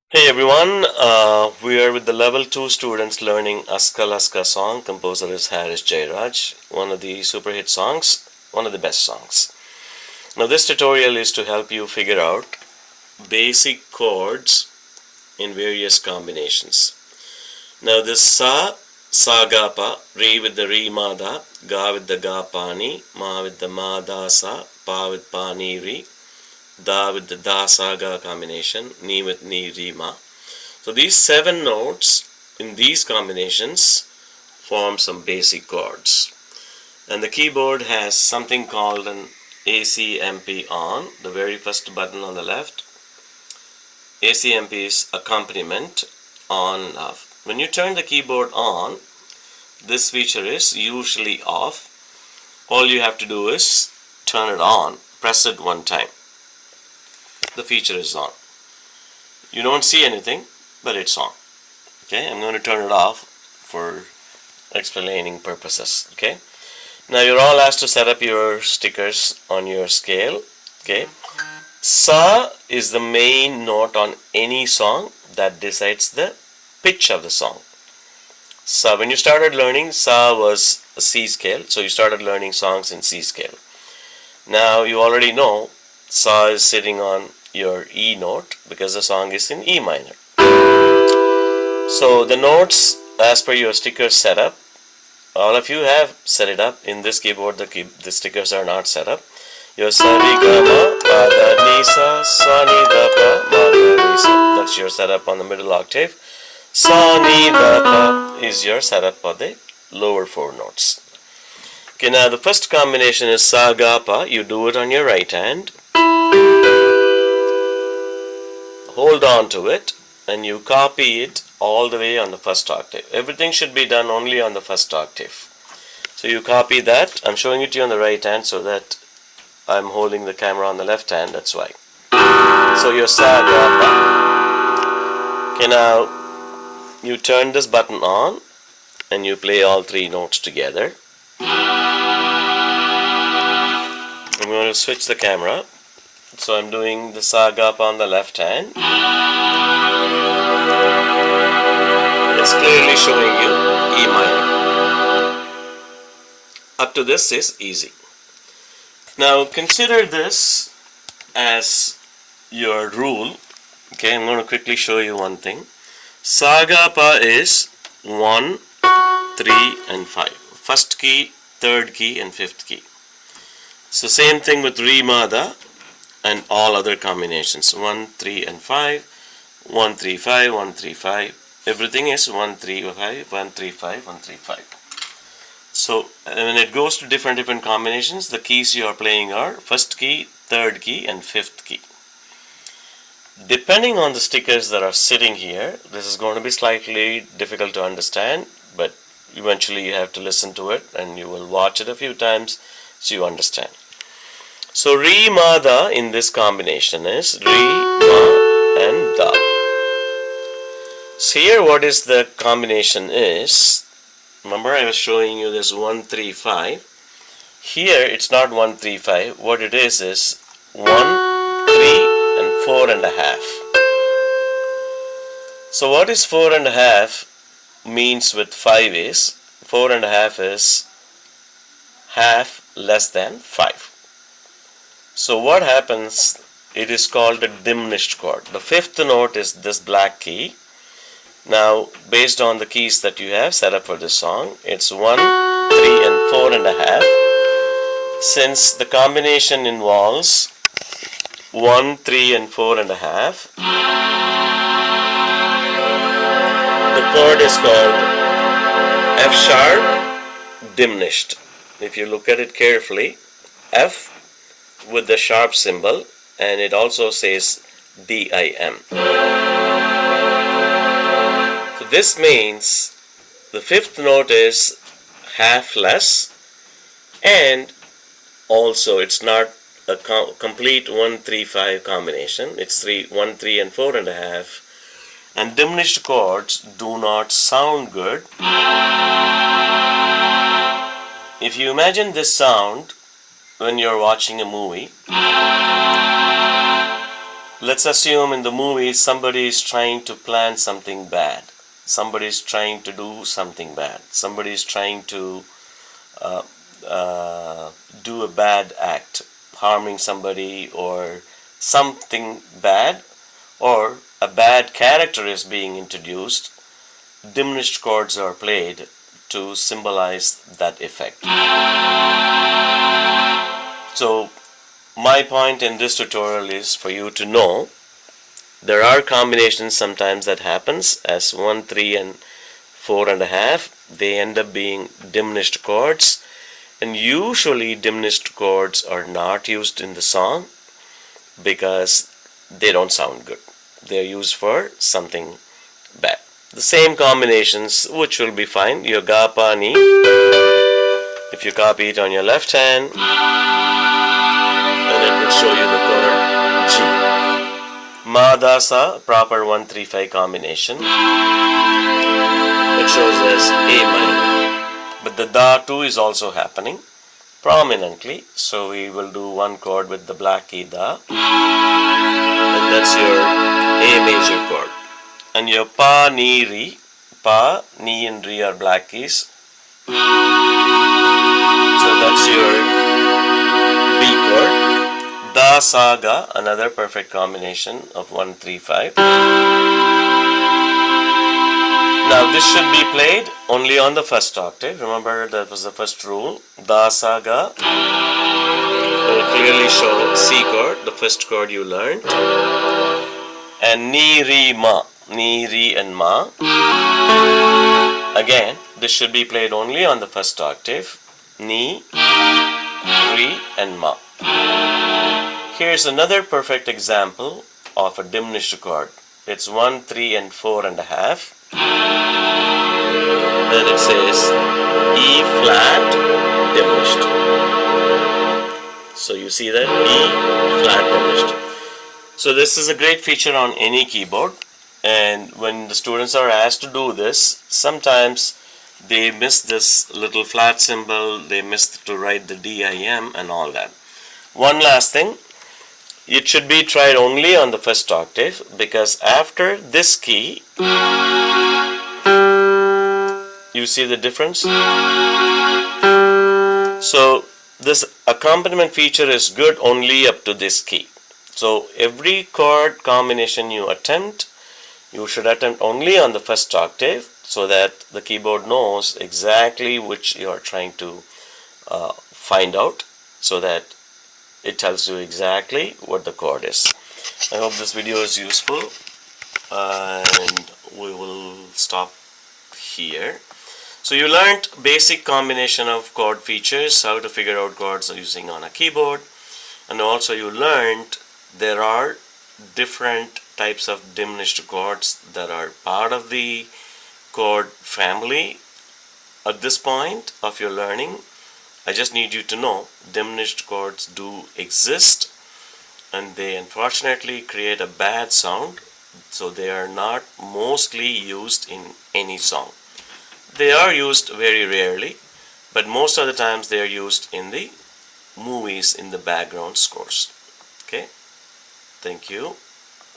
Hey everyone, we are with the level 2 students learning Aska Laska song. Composer is Harris Jairaj, one of the super hit songs, one of the best songs. Now, this tutorial is to help you figure out basic chords in various combinations. Now, this sa ga pa, re with the re ma da, ga with the ga pa ni, ma with the ma da sa, pa with pa ni re, da with the da sa ga combination, ni with ni re ma. So these 7 notes in these combinations form some basic chords. And the keyboard has something called an ACMP on, the very first button on the left. ACMP is accompaniment, on and off. When you turn the keyboard on, this feature is usually off. All you have to do is turn it on, press it one time. The feature is on. You don't see anything, but it's on. Okay, I'm going to turn it off for explaining purposes. Okay, now you're all asked to set up your stickers on your scale. Okay, sa is the main note on any song that decides the pitch of the song. Sa, when you started learning, sa was a C scale, so you started learning songs in C scale. Now you already know sa is sitting on your E note because the song is in E minor. So the notes as per your sticker setup, all of you have set it up. In this keyboard, the stickers are not set up. Your sa re ga ma pa da ni sa sa ni da pa ma da ni sa. That's your setup on the middle octave. Sa ni da pa is your setup for the lower 4 notes. Okay, now the first combination is sa ga pa. You do it on your right hand. Hold on to it and you copy it all the way on the first octave. Everything should be done only on the first octave. So you copy that. I'm showing it to you on the right hand so that I'm holding the camera on the left hand, that's why. So your sa ga pa. Okay, now you turn this button on and you play all 3 notes together. I'm going to switch the camera. So I'm doing the sa ga pa on the left hand. It's clearly showing you E minor. Up to this is easy. Now consider this as your rule. Okay, I'm going to quickly show you one thing. Sa ga pa is 1, 3 and 5. First key, third key and fifth key. So same thing with re ma da and all other combinations. 1, 3 and 5, 1, 3, 5, 1, 3, 5. Everything is 1, 3, 5, 1, 3, 5, 1, 3, 5. So when it goes to different combinations, the keys you are playing are first key, third key and fifth key. Depending on the stickers that are sitting here, this is going to be slightly difficult to understand, but eventually you have to listen to it and you will watch it a few times so you understand. So re ma da in this combination is re, ma and da. So here what is the combination is, remember I was showing you this 1, 3, 5. Here it's not 1, 3, 5. What it is 1, 3 and 4 and a half. So what is 4 and a half means with 5 is, 4 and a half is half less than 5. So what happens, it is called a diminished chord. The fifth note is this black key. Now based on the keys that you have set up for this song, it's 1, 3 and 4 and a half. Since the combination involves 1, 3 and 4 and a half, the chord is called F sharp diminished. If you look at it carefully, F with the sharp symbol, and it also says DIM. So this means the fifth note is half less, and also it's not a complete 1, 3, 5 combination. It's 1, 3 and 4 and a half. And diminished chords do not sound good. If you imagine this sound when you're watching a movie, Let's assume in the movie somebody is trying to plan something bad. Somebody is trying to do something bad. Somebody is trying to uh, do a bad act, harming somebody or something bad, or a bad character is being introduced. Diminished chords are played to symbolize that effect. So my point in this tutorial is for you to know there are combinations sometimes that happens as 1, 3 and 4.5. They end up being diminished chords, and usually diminished chords are not used in the song because they don't sound good. They are used for something bad. The same combinations which will be fine. Your ga, pa, ni. If you copy it on your left hand, and it will show you the chord G. Ma, da, sa, proper 1-3-5 combination. It shows as A minor. But the da too is also happening prominently. So we will do one chord with the black key da. And that's your A major chord. And your pa, ni, re. Pa, ni and re are black keys. So that's your B chord. Da, sa, ga, another perfect combination of 1-3-5. Now this should be played only on the first octave. Remember that was the first rule. Da, sa, ga will clearly show C chord, the first chord you learned. And ni, re, ma. Ni, re and ma. Again, this should be played only on the first octave. Ni, re and ma. Here's another perfect example of a diminished chord. It's 1, 3 and 4.5. Then it says E flat diminished. So you see that E flat diminished. So this is a great feature on any keyboard, and when the students are asked to do this, sometimes they miss this little flat symbol, they miss to write the DIM and all that. One last thing, it should be tried only on the first octave, because after this key, you see the difference? So this accompaniment feature is good only up to this key. So every chord combination you attempt, you should attempt only on the first octave so that the keyboard knows exactly which you are trying to find out, so that it tells you exactly what the chord is. I hope this video is useful, and we will stop here. So you learned basic combination of chord features, how to figure out chords using on a keyboard, and also you learned there are different types of diminished chords that are part of the chord family. At this point of your learning, I just need you to know diminished chords do exist, and they unfortunately create a bad sound, so they are not mostly used in any song. They are used very rarely, but most of the times they are used in the movies in the background scores. Okay, thank you.